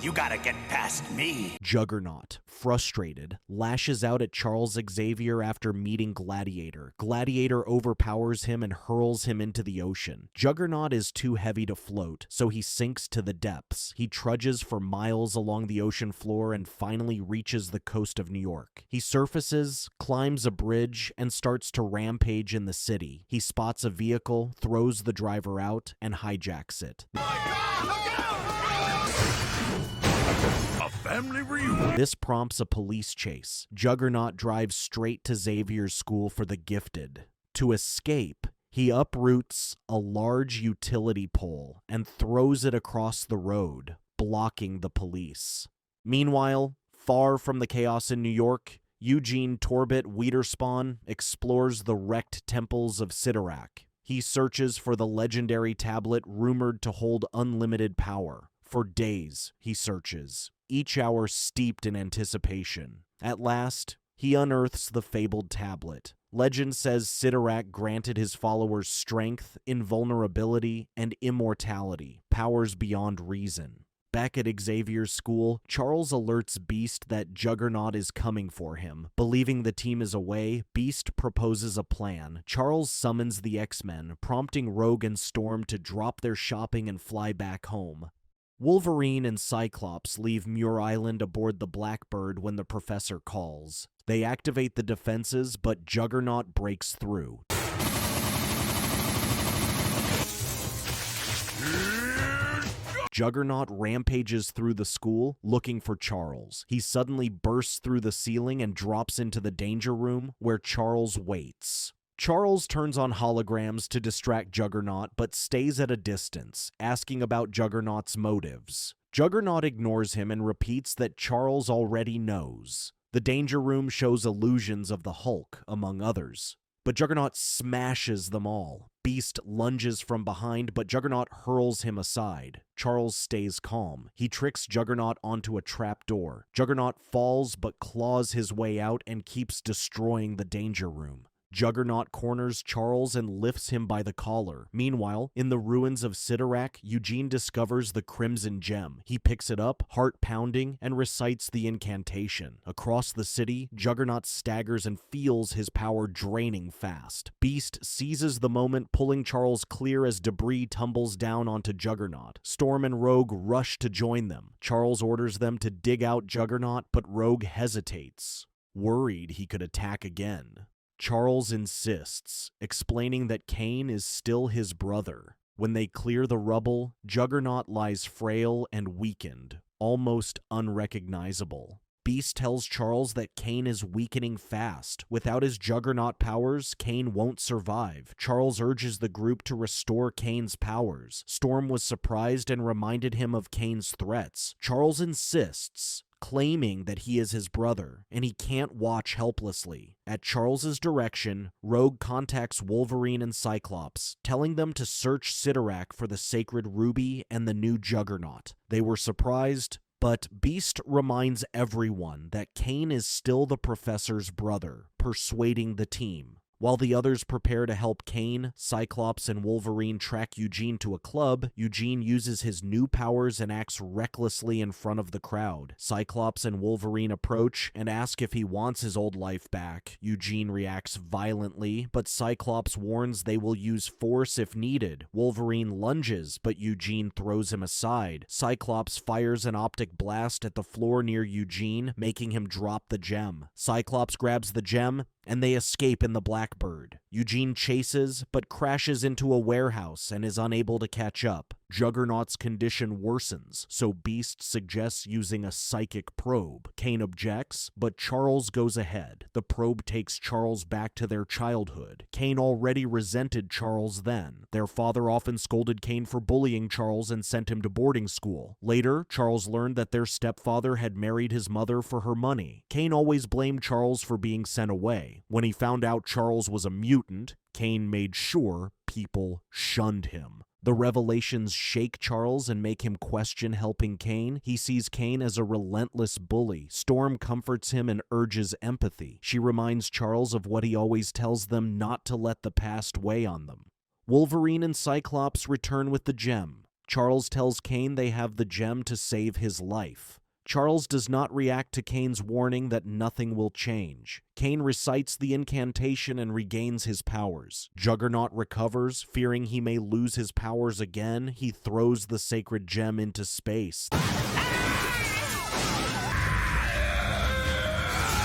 You gotta get past me. Juggernaut, frustrated, lashes out at Charles Xavier after meeting Gladiator. Gladiator overpowers him and hurls him into the ocean. Juggernaut is too heavy to float, so he sinks to the depths. He trudges for miles along the ocean floor and finally reaches the coast of New York. He surfaces, climbs a bridge, and starts to rampage in the city. He spots a vehicle, throws the driver out, and hijacks it. Family reunion. This prompts a police chase. Juggernaut drives straight to Xavier's school for the gifted. To escape, he uproots a large utility pole and throws it across the road, blocking the police. Meanwhile, far from the chaos in New York, Eugene Torbit Wiederspawn explores the wrecked temples of Sidorak. He searches for the legendary tablet rumored to hold unlimited power. For days, he searches, each hour steeped in anticipation. At last, he unearths the fabled tablet. Legend says Sidorak granted his followers strength, invulnerability, and immortality, powers beyond reason. Back at Xavier's school, Charles alerts Beast that Juggernaut is coming for him. Believing the team is away, Beast proposes a plan. Charles summons the X-Men, prompting Rogue and Storm to drop their shopping and fly back home. Wolverine and Cyclops leave Muir Island aboard the Blackbird when the professor calls. They activate the defenses, but Juggernaut breaks through. Juggernaut rampages through the school, looking for Charles. He suddenly bursts through the ceiling and drops into the danger room, where Charles waits. Charles turns on holograms to distract Juggernaut, but stays at a distance, asking about Juggernaut's motives. Juggernaut ignores him and repeats that Charles already knows. The danger room shows illusions of the Hulk, among others. But Juggernaut smashes them all. Beast lunges from behind, but Juggernaut hurls him aside. Charles stays calm. He tricks Juggernaut onto a trapdoor. Juggernaut falls but claws his way out and keeps destroying the danger room. Juggernaut corners Charles and lifts him by the collar. Meanwhile, in the ruins of Sidorak, Eugene discovers the Crimson Gem. He picks it up, heart pounding, and recites the incantation. Across the city, Juggernaut staggers and feels his power draining fast. Beast seizes the moment, pulling Charles clear as debris tumbles down onto Juggernaut. Storm and Rogue rush to join them. Charles orders them to dig out Juggernaut, but Rogue hesitates, worried he could attack again. Charles insists, explaining that Kane is still his brother. When they clear the rubble, Juggernaut lies frail and weakened, almost unrecognizable. Beast tells Charles that Kane is weakening fast. Without his Juggernaut powers, Kane won't survive. Charles urges the group to restore Kane's powers. Storm was surprised and reminded him of Kane's threats. Charles insists, claiming that he is his brother, and he can't watch helplessly. At Charles's direction, Rogue contacts Wolverine and Cyclops, telling them to search Sidorak for the sacred ruby and the new Juggernaut. They were surprised, but Beast reminds everyone that Kane is still the Professor's brother, persuading the team. While the others prepare to help Kane, Cyclops, and Wolverine track Eugene to a club, Eugene uses his new powers and acts recklessly in front of the crowd. Cyclops and Wolverine approach and ask if he wants his old life back. Eugene reacts violently, but Cyclops warns they will use force if needed. Wolverine lunges, but Eugene throws him aside. Cyclops fires an optic blast at the floor near Eugene, making him drop the gem. Cyclops grabs the gem, and they escape in the Blackbird. Eugene chases, but crashes into a warehouse and is unable to catch up. Juggernaut's condition worsens, so Beast suggests using a psychic probe. Kane objects, but Charles goes ahead. The probe takes Charles back to their childhood. Kane already resented Charles then. Their father often scolded Kane for bullying Charles and sent him to boarding school. Later, Charles learned that their stepfather had married his mother for her money. Kane always blamed Charles for being sent away. When he found out Charles was a mutant, Kane made sure people shunned him. The revelations shake Charles and make him question helping Kane. He sees Kane as a relentless bully. Storm comforts him and urges empathy. She reminds Charles of what he always tells them, not to let the past weigh on them. Wolverine and Cyclops return with the gem. Charles tells Kane they have the gem to save his life. Charles does not react to Kane's warning that nothing will change. Kane recites the incantation and regains his powers. Juggernaut recovers, fearing he may lose his powers again. He throws the sacred gem into space.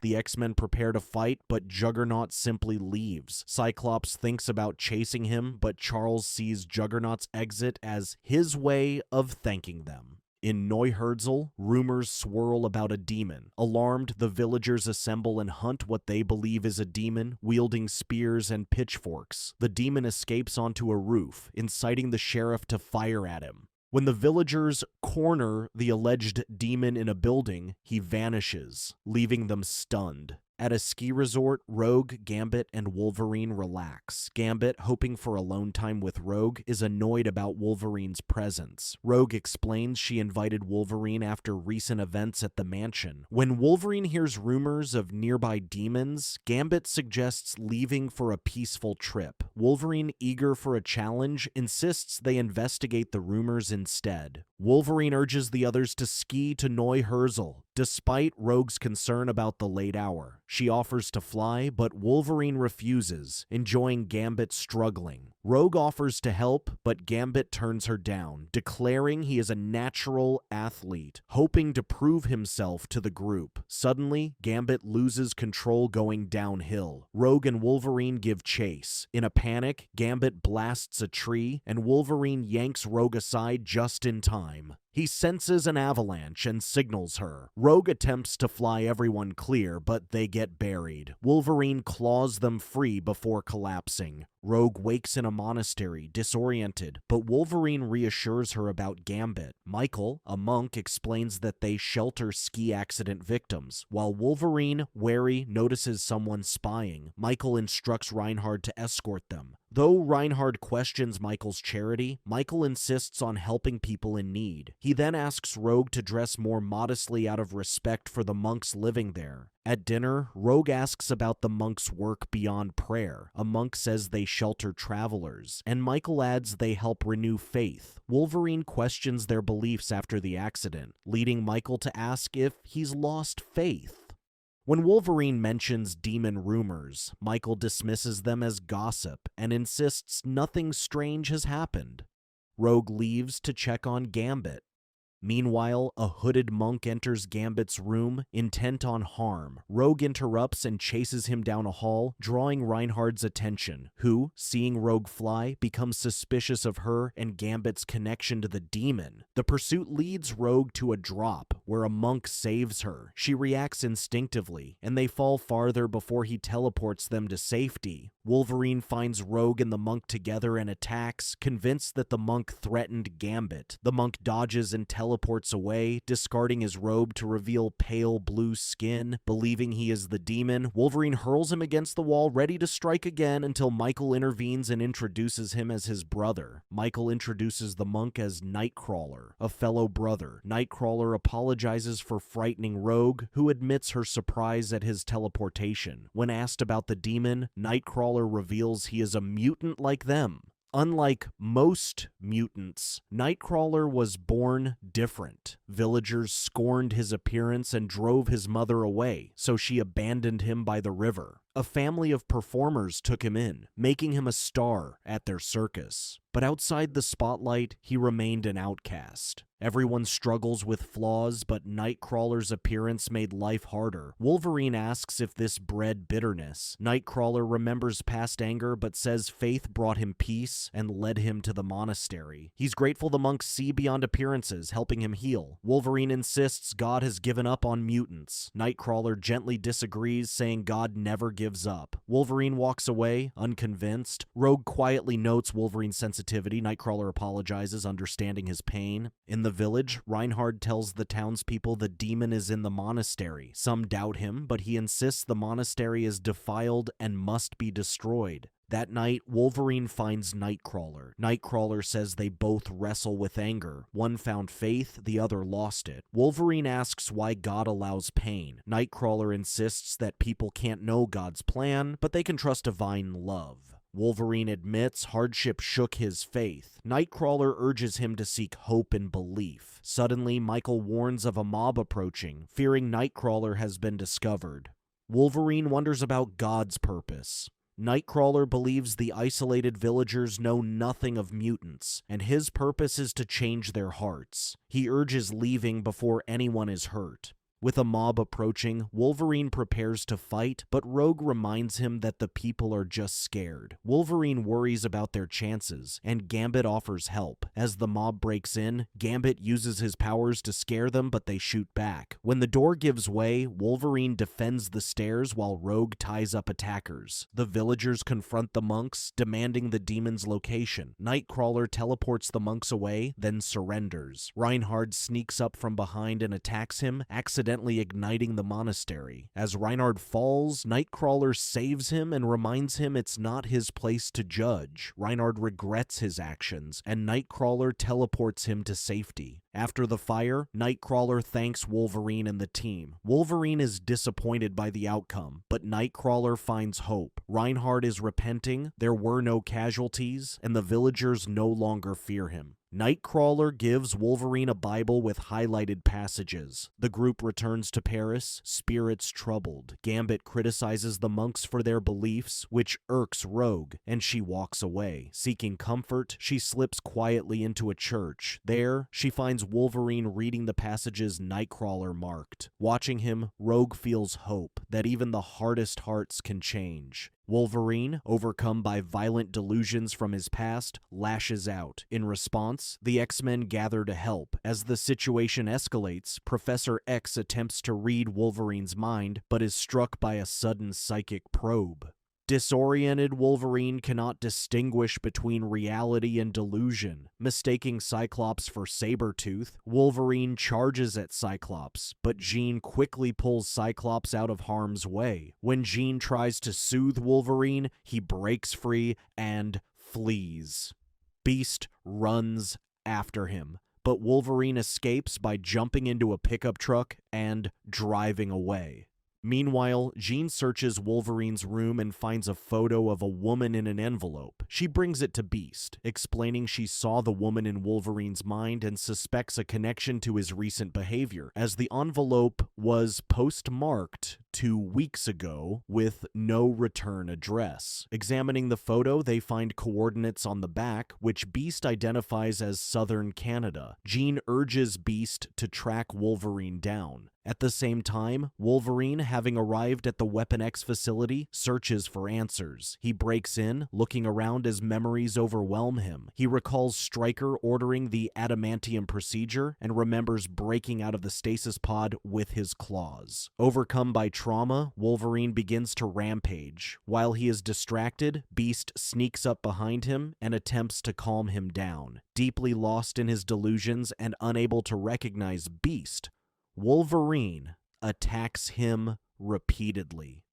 The X-Men prepare to fight, but Juggernaut simply leaves. Cyclops thinks about chasing him, but Charles sees Juggernaut's exit as his way of thanking them. In Neuherzl, rumors swirl about a demon. Alarmed, the villagers assemble and hunt what they believe is a demon, wielding spears and pitchforks. The demon escapes onto a roof, inciting the sheriff to fire at him. When the villagers corner the alleged demon in a building, he vanishes, leaving them stunned. At a ski resort, Rogue, Gambit, and Wolverine relax. Gambit, hoping for alone time with Rogue, is annoyed about Wolverine's presence. Rogue explains she invited Wolverine after recent events at the mansion. When Wolverine hears rumors of nearby demons, Gambit suggests leaving for a peaceful trip. Wolverine, eager for a challenge, insists they investigate the rumors instead. Wolverine urges the others to ski to Neuherzl, despite Rogue's concern about the late hour. She offers to fly, but Wolverine refuses, enjoying Gambit struggling. Rogue offers to help, but Gambit turns her down, declaring he is a natural athlete, hoping to prove himself to the group. Suddenly, Gambit loses control going downhill. Rogue and Wolverine give chase. In a panic, Gambit blasts a tree, and Wolverine yanks Rogue aside just in time. He senses an avalanche and signals her. Rogue attempts to fly everyone clear, but they get buried. Wolverine claws them free before collapsing. Rogue wakes in a monastery, disoriented, but Wolverine reassures her about Gambit. Michael, a monk, explains that they shelter ski accident victims. While Wolverine, wary, notices someone spying, Michael instructs Reinhard to escort them. Though Reinhard questions Michael's charity, Michael insists on helping people in need. He then asks Rogue to dress more modestly out of respect for the monks living there. At dinner, Rogue asks about the monks' work beyond prayer. A monk says they shelter travelers, and Michael adds they help renew faith. Wolverine questions their beliefs after the accident, leading Michael to ask if he's lost faith. When Wolverine mentions demon rumors, Michael dismisses them as gossip and insists nothing strange has happened. Rogue leaves to check on Gambit. Meanwhile, a hooded monk enters Gambit's room, intent on harm. Rogue interrupts and chases him down a hall, drawing Reinhard's attention, who, seeing Rogue fly, becomes suspicious of her and Gambit's connection to the demon. The pursuit leads Rogue to a drop, where a monk saves her. She reacts instinctively, and they fall farther before he teleports them to safety. Wolverine finds Rogue and the monk together and attacks, convinced that the monk threatened Gambit. The monk dodges and teleports away, discarding his robe to reveal pale blue skin. Believing he is the demon, Wolverine hurls him against the wall, ready to strike again until Michael intervenes and introduces him as his brother. Michael introduces the monk as Nightcrawler, a fellow brother. Nightcrawler apologizes for frightening Rogue, who admits her surprise at his teleportation. When asked about the demon, Nightcrawler reveals he is a mutant like them. Unlike most mutants, Nightcrawler was born different. Villagers scorned his appearance and drove his mother away, so she abandoned him by the river. A family of performers took him in, making him a star at their circus. But outside the spotlight, he remained an outcast. Everyone struggles with flaws, but Nightcrawler's appearance made life harder. Wolverine asks if this bred bitterness. Nightcrawler remembers past anger, but says faith brought him peace and led him to the monastery. He's grateful the monks see beyond appearances, helping him heal. Wolverine insists God has given up on mutants. Nightcrawler gently disagrees, saying God never gives up. Wolverine walks away, unconvinced. Rogue quietly notes Wolverine's sensitivity. Nightcrawler apologizes, understanding his pain. In the village, Reinhard tells the townspeople the demon is in the monastery. Some doubt him, but he insists the monastery is defiled and must be destroyed. That night, Wolverine finds Nightcrawler. Nightcrawler says they both wrestle with anger. One found faith, the other lost it. Wolverine asks why God allows pain. Nightcrawler insists that people can't know God's plan, but they can trust divine love. Wolverine admits hardship shook his faith. Nightcrawler urges him to seek hope and belief. Suddenly, Michael warns of a mob approaching, fearing Nightcrawler has been discovered. Wolverine wonders about God's purpose. Nightcrawler believes the isolated villagers know nothing of mutants, and his purpose is to change their hearts. He urges leaving before anyone is hurt. With a mob approaching, Wolverine prepares to fight, but Rogue reminds him that the people are just scared. Wolverine worries about their chances, and Gambit offers help. As the mob breaks in, Gambit uses his powers to scare them, but they shoot back. When the door gives way, Wolverine defends the stairs while Rogue ties up attackers. The villagers confront the monks, demanding the demon's location. Nightcrawler teleports the monks away, then surrenders. Reinhard sneaks up from behind and attacks him, accidentally igniting the monastery. As Reinhard falls, Nightcrawler saves him and reminds him it's not his place to judge. Reinhard regrets his actions, and Nightcrawler teleports him to safety. After the fire, Nightcrawler thanks Wolverine and the team. Wolverine is disappointed by the outcome, but Nightcrawler finds hope. Reinhard is repenting, there were no casualties, and the villagers no longer fear him. Nightcrawler gives Wolverine a Bible with highlighted passages. The group returns to Paris, spirits troubled. Gambit criticizes the monks for their beliefs, which irks Rogue, and she walks away. Seeking comfort, she slips quietly into a church. There, she finds Wolverine reading the passages Nightcrawler marked. Watching him, Rogue feels hope that even the hardest hearts can change. Wolverine, overcome by violent delusions from his past, lashes out. In response, the X-Men gather to help. As the situation escalates, Professor X attempts to read Wolverine's mind, but is struck by a sudden psychic probe. Disoriented Wolverine cannot distinguish between reality and delusion. Mistaking Cyclops for Sabretooth, Wolverine charges at Cyclops, but Jean quickly pulls Cyclops out of harm's way. When Jean tries to soothe Wolverine, he breaks free and flees. Beast runs after him, but Wolverine escapes by jumping into a pickup truck and driving away. Meanwhile, Jean searches Wolverine's room and finds a photo of a woman in an envelope. She brings it to Beast, explaining she saw the woman in Wolverine's mind and suspects a connection to his recent behavior, as the envelope was postmarked 2 weeks ago with no return address. Examining the photo, they find coordinates on the back, which Beast identifies as southern Canada. Jean urges Beast to track Wolverine down. At the same time, Wolverine, having arrived at the Weapon X facility, searches for answers. He breaks in, looking around as memories overwhelm him. He recalls Stryker ordering the adamantium procedure and remembers breaking out of the stasis pod with his claws. Overcome by trauma, Wolverine begins to rampage. While he is distracted, Beast sneaks up behind him and attempts to calm him down. Deeply lost in his delusions and unable to recognize Beast, Wolverine attacks him repeatedly.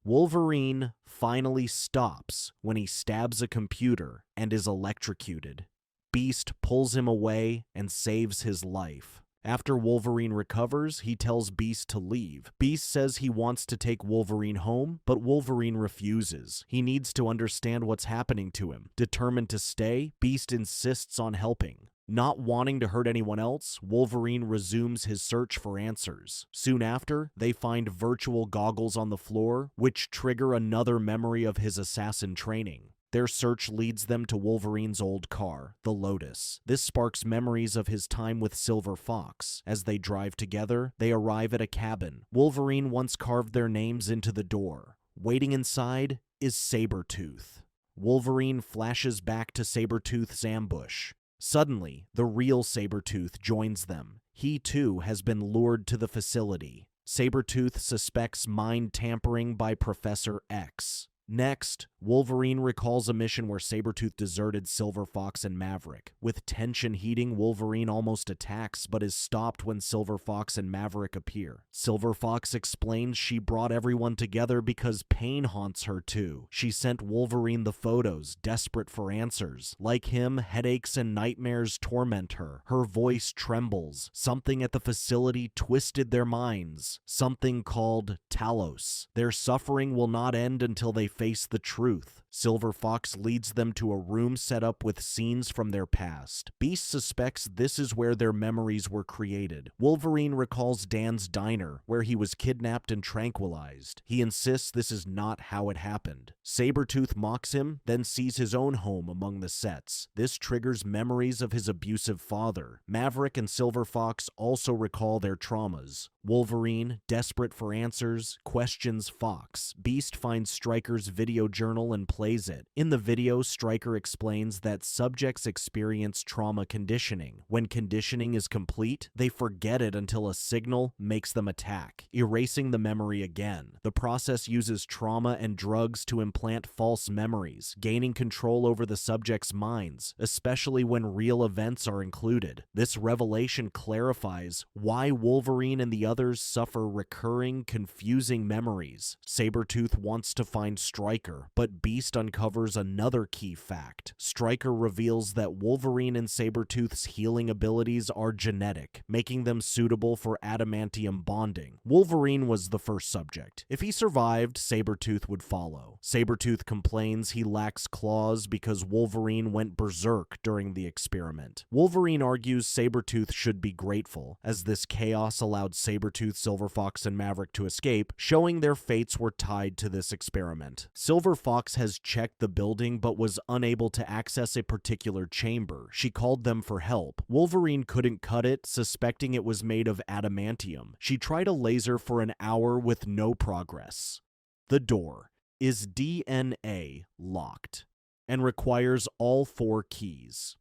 Wolverine finally stops when he stabs a computer and is electrocuted. Beast pulls him away and saves his life. After Wolverine recovers, he tells Beast to leave. Beast says he wants to take Wolverine home, but Wolverine refuses. He needs to understand what's happening to him. Determined to stay, Beast insists on helping. Not wanting to hurt anyone else, Wolverine resumes his search for answers. Soon after, they find virtual goggles on the floor, which trigger another memory of his assassin training. Their search leads them to Wolverine's old car, the Lotus. This sparks memories of his time with Silver Fox. As they drive together, they arrive at a cabin. Wolverine once carved their names into the door. Waiting inside is Sabretooth. Wolverine flashes back to Sabretooth's ambush. Suddenly, the real Sabretooth joins them. He too has been lured to the facility. Sabretooth suspects mind tampering by Professor X. Next, Wolverine recalls a mission where Sabretooth deserted Silver Fox and Maverick. With tension heating, Wolverine almost attacks, but is stopped when Silver Fox and Maverick appear. Silver Fox explains she brought everyone together because pain haunts her too. She sent Wolverine the photos, desperate for answers. Like him, headaches and nightmares torment her. Her voice trembles. Something at the facility twisted their minds. Something called Talos. Their suffering will not end until they face the truth. truth. Silver Fox leads them to a room set up with scenes from their past. Beast suspects this is where their memories were created. Wolverine recalls Dan's diner, where he was kidnapped and tranquilized. He insists this is not how it happened. Sabretooth mocks him, then sees his own home among the sets. This triggers memories of his abusive father. Maverick and Silver Fox also recall their traumas. Wolverine, desperate for answers, questions Fox. Beast finds Stryker's video journal and plays it. In the video, Stryker explains that subjects experience trauma conditioning. When conditioning is complete, they forget it until a signal makes them attack, erasing the memory again. The process uses trauma and drugs to implant false memories, gaining control over the subject's minds, especially when real events are included. This revelation clarifies why Wolverine and the others suffer recurring, confusing memories. Sabretooth wants to find Stryker, but Beast uncovers another key fact. Stryker reveals that Wolverine and Sabretooth's healing abilities are genetic, making them suitable for adamantium bonding. Wolverine was the first subject. If he survived, Sabretooth would follow. Sabretooth complains he lacks claws because Wolverine went berserk during the experiment. Wolverine argues Sabretooth should be grateful, as this chaos allowed Sabretooth, Silver Fox, and Maverick to escape, showing their fates were tied to this experiment. Silver Fox has checked the building but was unable to access a particular chamber. She called them for help. Wolverine couldn't cut it, suspecting it was made of adamantium. She tried a laser for an hour with no progress. The door is DNA locked and requires all 4 keys.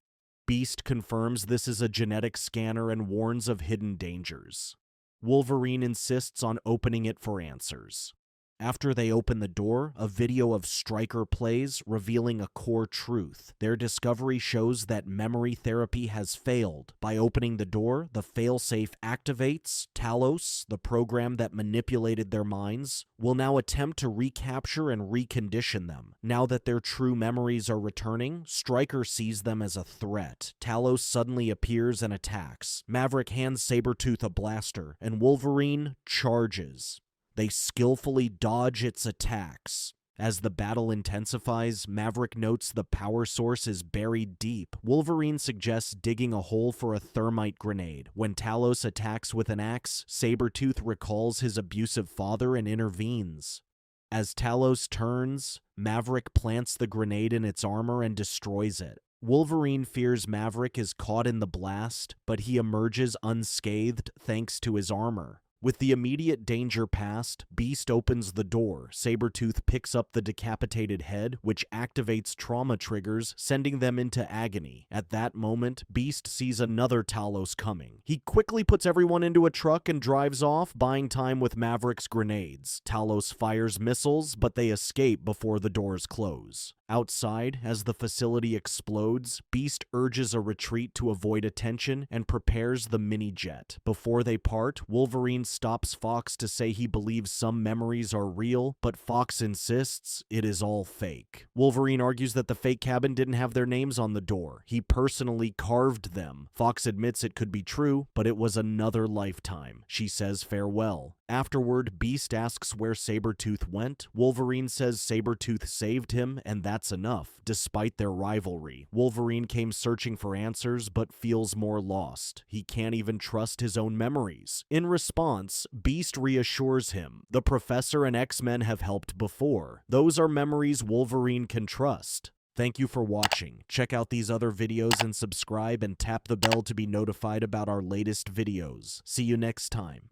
Beast confirms this is a genetic scanner and warns of hidden dangers. Wolverine insists on opening it for answers. After they open the door, a video of Stryker plays, revealing a core truth. Their discovery shows that memory therapy has failed. By opening the door, the failsafe activates. Talos, the program that manipulated their minds, will now attempt to recapture and recondition them. Now that their true memories are returning, Stryker sees them as a threat. Talos suddenly appears and attacks. Maverick hands Sabretooth a blaster, and Wolverine charges. They skillfully dodge its attacks. As the battle intensifies, Maverick notes the power source is buried deep. Wolverine suggests digging a hole for a thermite grenade. When Talos attacks with an axe, Sabretooth recalls his abusive father and intervenes. As Talos turns, Maverick plants the grenade in its armor and destroys it. Wolverine fears Maverick is caught in the blast, but he emerges unscathed thanks to his armor. With the immediate danger past, Beast opens the door. Sabretooth picks up the decapitated head, which activates trauma triggers, sending them into agony. At that moment, Beast sees another Talos coming. He quickly puts everyone into a truck and drives off, buying time with Maverick's grenades. Talos fires missiles, but they escape before the doors close. Outside, as the facility explodes, Beast urges a retreat to avoid attention and prepares the mini-jet. Before they part, Wolverine stops Fox to say he believes some memories are real, but Fox insists it is all fake. Wolverine argues that the fake cabin didn't have their names on the door. He personally carved them. Fox admits it could be true, but it was another lifetime. She says farewell. Afterward, Beast asks where Sabretooth went. Wolverine says Sabretooth saved him, and that's enough. Despite their rivalry, Wolverine came searching for answers, but feels more lost. He can't even trust his own memories. In response, Beast reassures him. The Professor and X-Men have helped before. Those are memories Wolverine can trust. Thank you for watching. Check out these other videos and subscribe and tap the bell to be notified about our latest videos. See you next time.